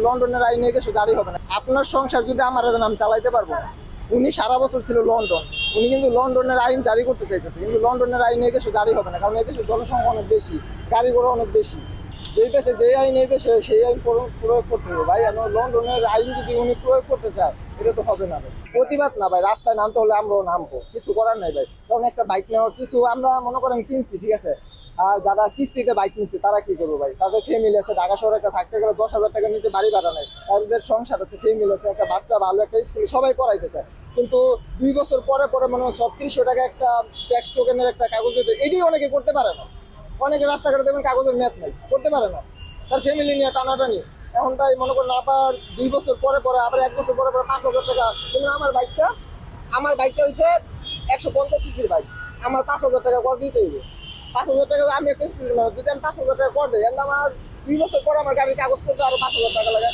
লন্ডনের আইন এই দেশে জারি হবে না। আপনার সংসার যদি আমার নাম চালাইতে পারবো না। উনি সারা বছর ছিল লন্ডন, উনি কিন্তু লন্ডনের আইন জারি করতে চাইতেছে, কিন্তু লন্ডনের আইন এই দেশে জারি হবে না, কারণ এই দেশের জনসংখ্যা অনেক বেশি, গাড়ি ঘোড়া অনেক বেশি। যেই দেশে যে আইন এই দেশে সেই আইন প্রয়োগ করতে হবে ভাই। লন্ডনের আইন যদি উনি প্রয়োগ করতে চায় এটা তো হবে না ভাই। প্রতিবাদ না ভাই, রাস্তায় নামতে হলে আমরাও নামবো, কিছু করার নাই ভাই। কারণ একটা বাইক নেওয়া কিছু আমরা মনে করেন কিনছি, ঠিক আছে, আর যারা কিস্তিতে বাইক নিচ্ছে তারা কি করবে ভাই? তাদের ফ্যামিলি আছে, ঢাকা শহরে একটা থাকতে গেলে 10,000 টাকার নিচে বাড়ি ভাড়া নেই, তাদের সংসার আছে, ফ্যামিলি আছে, একটা বাচ্চা ভালো একটা স্কুলে সবাই পড়াইতে চায়, কিন্তু 2 বছর পরে পরে মানে 3600 টাকা একটা ট্যাক্স টোকেনের একটা কাগজ দিতে, এটাই অনেকে করতে পারে না। অনেকে রাস্তাঘাটে দেখবেন কাগজের মেয়াদ নাই, করতে পারে না, তার ফ্যামিলি নিয়ে টানাটানি। এখন তাই মনে করেন আবার 2 বছর পরে পরে আবার 1 বছর পরে পরে 5,000 টাকা। যেমন আমার বাইকটা হচ্ছে 150 সিসির বাইক, আমার 5,000 টাকা করে দিতে হইবে। 5,000 টাকা আমি একটা স্টুডেন্ট মানুষ, যদি আমি 5,000 টাকা করে দিই, আমার 2 বছর পর আমার গাড়ির কাগজ করতে আরো 5,000 টাকা লাগে।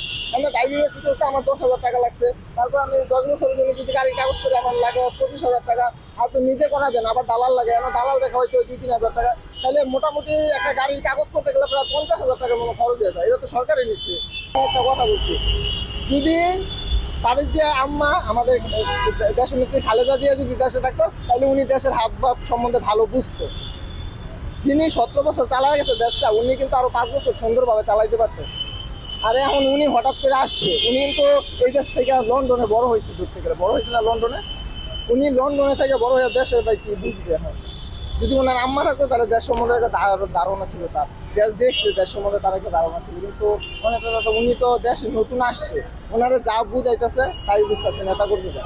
ড্রাইভিং লাইসেন্স করতে আমার 10,000 টাকা লাগছে। তারপর আমি 10 বছরের জন্য যদি গাড়ির কাগজ করে আমার লাগে 25,000 টাকা। আর তো নিজে করা যায় না, আবার দালাল লাগে, আমার দালাল দেখা হয়তো 2-3 হাজার টাকা। তাহলে মোটামুটি একটা গাড়ির কাগজ করতে গেলে প্রায় 50,000 টাকার মতো খরচ হয়ে যায়। এটা তো সরকারই নিচ্ছে। একটা কথা বলছি, যদি তাদের যে আম্মা আমাদের দেশনেত্রী খালেদা জিয়া যদি দেশে থাকতো, তাহলে উনি দেশের হাব ভাব সম্বন্ধে ভালো বুঝতো। যিনি 17 বছর চালায় গেছে দেশটা, উনি কিন্তু আরো 5 বছর সুন্দরভাবে চালাইতে পারতো। আর এখন উনি হঠাৎ করে আসছে, উনি কিন্তু এই দেশ থেকে লন্ডনে বড় হয়েছে, দূর থেকে বড় হয়েছে না লন্ডনে, উনি লন্ডনে থেকে বড় হয়ে দেশের ভাই কি বুঝবে এখন? যদি ওনার আম্মা থাকতো তাহলে দেশ সম্বন্ধে একটা ধারণা ছিল, তার দেশ দেখছে, দেশ সম্বন্ধে তার একটা ধারণা ছিল, কিন্তু উনি তো দেশে নতুন আসছে, ওনারা যা বুঝাইতেছে তাই বুঝতেছে, নেতা কর্মীরা।